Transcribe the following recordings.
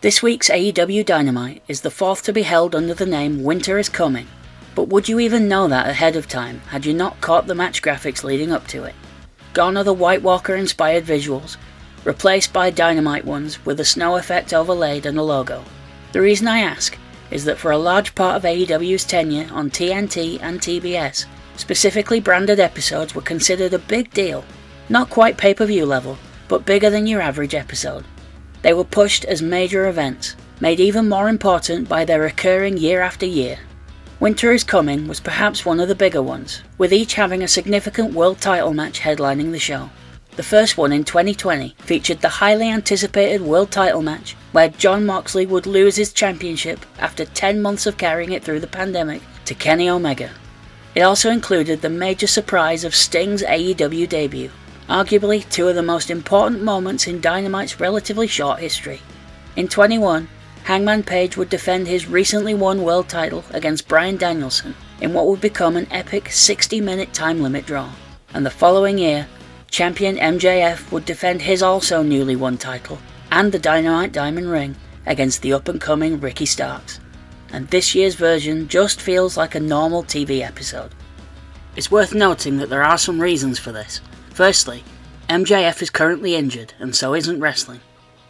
This week's AEW Dynamite is the fourth to be held under the name Winter is Coming, but would you even know that ahead of time had you not caught the match graphics leading up to it? Gone are the White Walker inspired visuals, replaced by Dynamite ones with a snow effect overlaid and a logo. The reason I ask is that for a large part of AEW's tenure on TNT and TBS, specifically branded episodes were considered a big deal, not quite pay-per-view level, but bigger than your average episode. They were pushed as major events, made even more important by their recurring year after year. Winter is Coming was perhaps one of the bigger ones, with each having a significant world title match headlining the show. The first one in 2020 featured the highly anticipated world title match, where Jon Moxley would lose his championship after 10 months of carrying it through the pandemic to Kenny Omega. It also included the major surprise of Sting's AEW debut, arguably two of the most important moments in Dynamite's relatively short history. In 21, Hangman Page would defend his recently won world title against Bryan Danielson in what would become an epic 60-minute time limit draw. And the following year, champion MJF would defend his also newly won title and the Dynamite Diamond Ring against the up-and-coming Ricky Starks. And this year's version just feels like a normal TV episode. It's worth noting that there are some reasons for this. Firstly, MJF is currently injured and so isn't wrestling,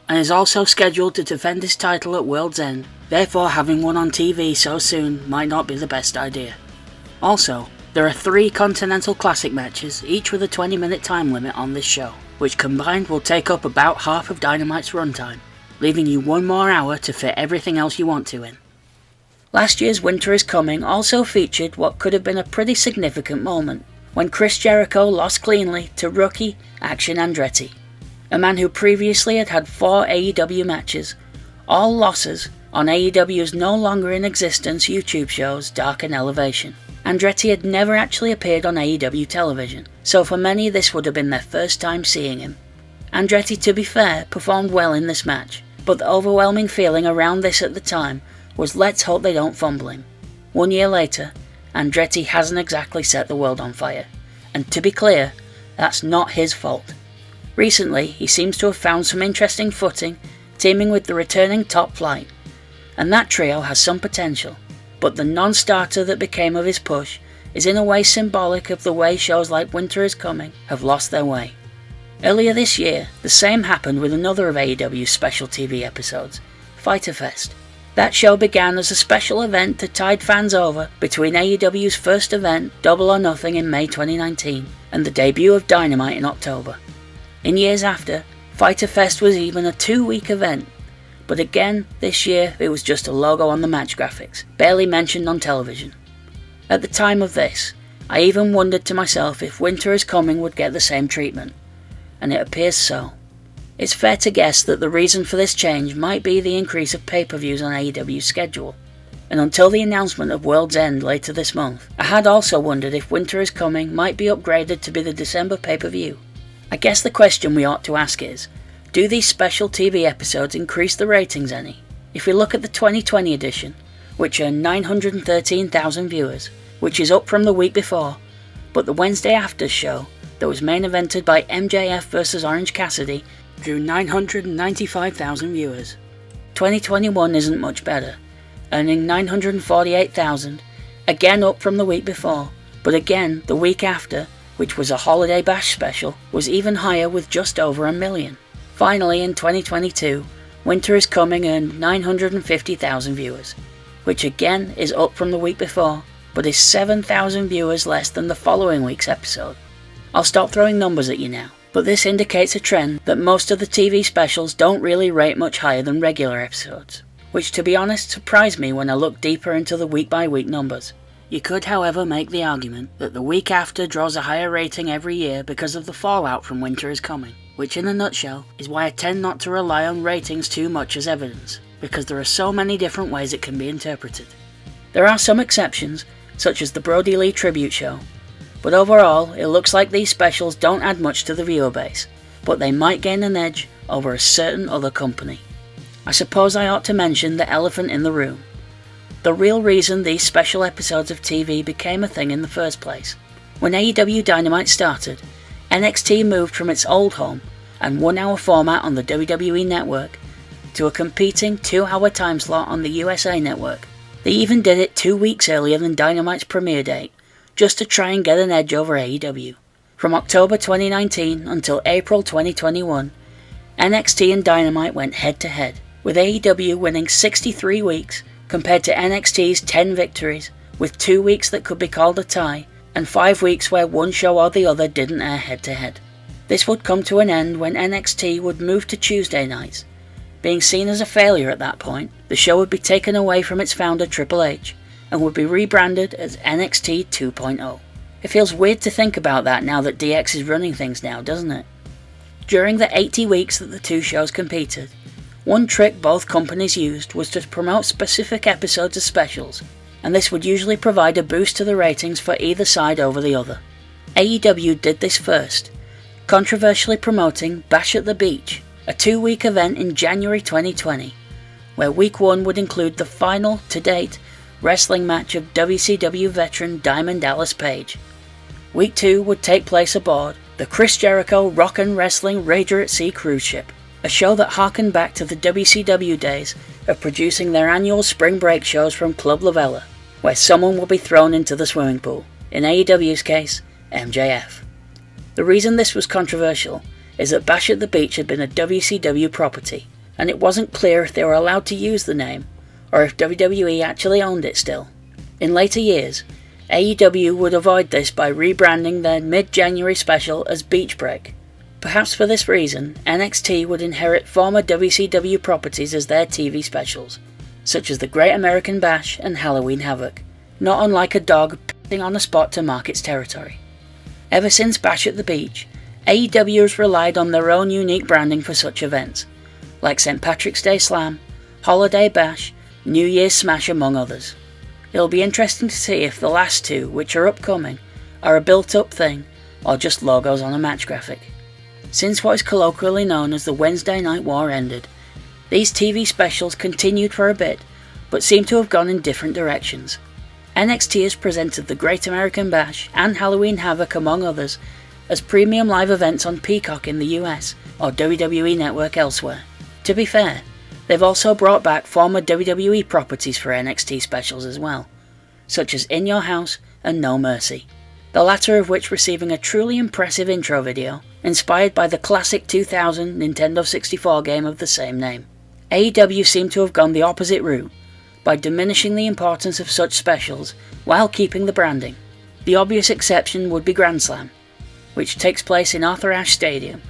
and is also scheduled to defend his title at World's End, therefore having one on TV so soon might not be the best idea. Also, there are 3 Continental Classic matches, each with a 20-minute time limit on this show, which combined will take up about half of Dynamite's runtime, leaving you one more hour to fit everything else you want to in. Last year's Winter is Coming also featured what could have been a pretty significant moment, when Chris Jericho lost cleanly to rookie Action Andretti, a man who previously had had 4 AEW matches, all losses on AEW's no longer in existence YouTube shows Dark and Elevation. Andretti had never actually appeared on AEW television, so for many this would have been their first time seeing him. Andretti, to be fair, performed well in this match, but the overwhelming feeling around this at the time was let's hope they don't fumble him. 1 year later, Andretti hasn't exactly set the world on fire, and to be clear, that's not his fault. Recently, he seems to have found some interesting footing, teaming with the returning Top Flight, and that trio has some potential, but the non-starter that became of his push is in a way symbolic of the way shows like Winter is Coming have lost their way. Earlier this year, the same happened with another of AEW's special TV episodes, Fyter Fest. That show began as a special event to tide fans over between AEW's first event, Double or Nothing, in May 2019, and the debut of Dynamite in October. In years after, Fyter Fest was even a 2-week event, but again, this year it was just a logo on the match graphics, barely mentioned on television. At the time of this, I even wondered to myself if Winter is Coming would get the same treatment, and it appears so. It's fair to guess that the reason for this change might be the increase of pay-per-views on AEW's schedule, and until the announcement of World's End later this month, I had also wondered if Winter is Coming might be upgraded to be the December pay-per-view. I guess the question we ought to ask is, do these special TV episodes increase the ratings any? If we look at the 2020 edition, which earned 913,000 viewers, which is up from the week before, but the Wednesday after show, that was main evented by MJF vs Orange Cassidy, drew 995,000 viewers. 2021 isn't much better, earning 948,000, again up from the week before, but again the week after, which was a Holiday Bash special, was even higher with just over 1 million. Finally, in 2022, Winter is Coming earned 950,000 viewers, which again is up from the week before, but is 7,000 viewers less than the following week's episode. I'll stop throwing numbers at you now, but this indicates a trend that most of the TV specials don't really rate much higher than regular episodes, which to be honest surprised me when I looked deeper into the week-by-week numbers. You could however make the argument that the week after draws a higher rating every year because of the fallout from Winter is Coming, which in a nutshell is why I tend not to rely on ratings too much as evidence, because there are so many different ways it can be interpreted. There are some exceptions, such as the Brody Lee tribute show, but overall it looks like these specials don't add much to the viewer base, but they might gain an edge over a certain other company. I suppose I ought to mention the elephant in the room. The real reason these special episodes of TV became a thing in the first place. When AEW Dynamite started, NXT moved from its old home and 1 hour format on the WWE Network to a competing 2-hour time slot on the USA Network. They even did it 2 weeks earlier than Dynamite's premiere date, just to try and get an edge over AEW. From October 2019 until April 2021, NXT and Dynamite went head to head, with AEW winning 63 weeks compared to NXT's 10 victories, with 2 weeks that could be called a tie, and 5 weeks where one show or the other didn't air head to head. This would come to an end when NXT would move to Tuesday nights. Being seen as a failure at that point, the show would be taken away from its founder Triple H, and would be rebranded as NXT 2.0. It feels weird to think about that now that DX is running things now, doesn't it? During the 80 weeks that the two shows competed, one trick both companies used was to promote specific episodes as specials, and this would usually provide a boost to the ratings for either side over the other. AEW did this first, controversially promoting Bash at the Beach, a 2-week event in January 2020, where week 1 would include the final, to date, wrestling match of WCW veteran Diamond Dallas Page. Week 2 would take place aboard the Chris Jericho Rockin' Wrestling Rager at Sea cruise ship, a show that harkened back to the WCW days of producing their annual spring break shows from Club Lavella, where someone will be thrown into the swimming pool, in AEW's case, MJF. The reason this was controversial is that Bash at the Beach had been a WCW property, and it wasn't clear if they were allowed to use the name, or if WWE actually owned it still. In later years, AEW would avoid this by rebranding their mid-January special as Beach Break. Perhaps for this reason, NXT would inherit former WCW properties as their TV specials, such as the Great American Bash and Halloween Havoc, not unlike a dog pissing on a spot to mark its territory. Ever since Bash at the Beach, AEW has relied on their own unique branding for such events, like St. Patrick's Day Slam, Holiday Bash, New Year's Smash among others. It'll be interesting to see if the last two, which are upcoming, are a built-up thing, or just logos on a match graphic. Since what is colloquially known as the Wednesday Night War ended, these TV specials continued for a bit, but seem to have gone in different directions. NXT has presented the Great American Bash and Halloween Havoc among others as premium live events on Peacock in the US or WWE Network elsewhere. To be fair, they've also brought back former WWE properties for NXT specials as well, such as In Your House and No Mercy, the latter of which receiving a truly impressive intro video inspired by the classic 2000 Nintendo 64 game of the same name. AEW seemed to have gone the opposite route, by diminishing the importance of such specials while keeping the branding. The obvious exception would be Grand Slam, which takes place in Arthur Ashe Stadium,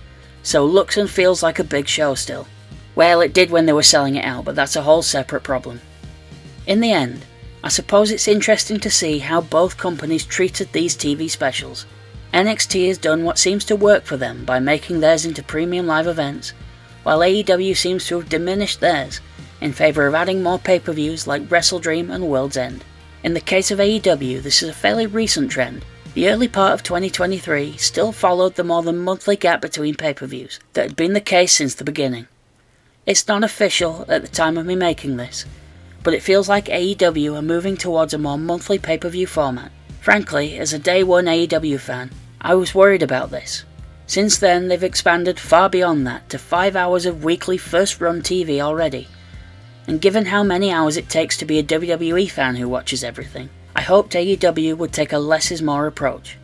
so looks and feels like a big show still. Well, it did when they were selling it out, but that's a whole separate problem. In the end, I suppose it's interesting to see how both companies treated these TV specials. NXT has done what seems to work for them by making theirs into premium live events, while AEW seems to have diminished theirs in favour of adding more pay-per-views like Wrestle Dream and World's End. In the case of AEW, this is a fairly recent trend. The early part of 2023 still followed the more than monthly gap between pay-per-views that had been the case since the beginning. It's not official at the time of me making this, but it feels like AEW are moving towards a more monthly pay-per-view format. Frankly, as a day one AEW fan, I was worried about this. Since then, they've expanded far beyond that to 5 hours of weekly first-run TV already. And given how many hours it takes to be a WWE fan who watches everything, I hoped AEW would take a less is more approach.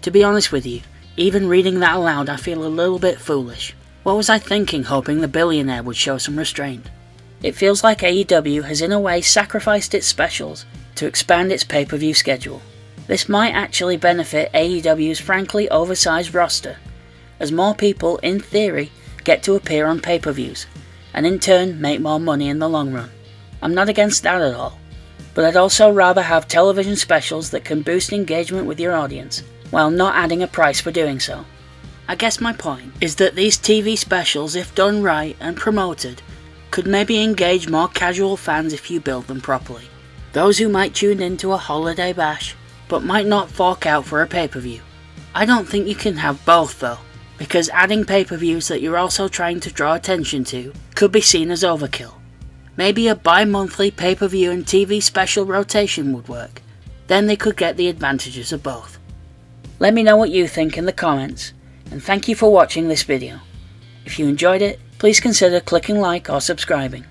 To be honest with you, even reading that aloud I feel a little bit foolish. What was I thinking hoping the billionaire would show some restraint? It feels like AEW has in a way sacrificed its specials to expand its pay-per-view schedule. This might actually benefit AEW's frankly oversized roster, as more people, in theory, get to appear on pay-per-views, and in turn make more money in the long run. I'm not against that at all, but I'd also rather have television specials that can boost engagement with your audience, while not adding a price for doing so. I guess my point is that these TV specials, if done right and promoted, could maybe engage more casual fans if you build them properly. Those who might tune into a holiday bash, but might not fork out for a pay-per-view. I don't think you can have both though, because adding pay-per-views that you're also trying to draw attention to could be seen as overkill. Maybe a bi-monthly pay-per-view and TV special rotation would work. Then they could get the advantages of both. Let me know what you think in the comments, and thank you for watching this video. If you enjoyed it, please consider clicking like or subscribing.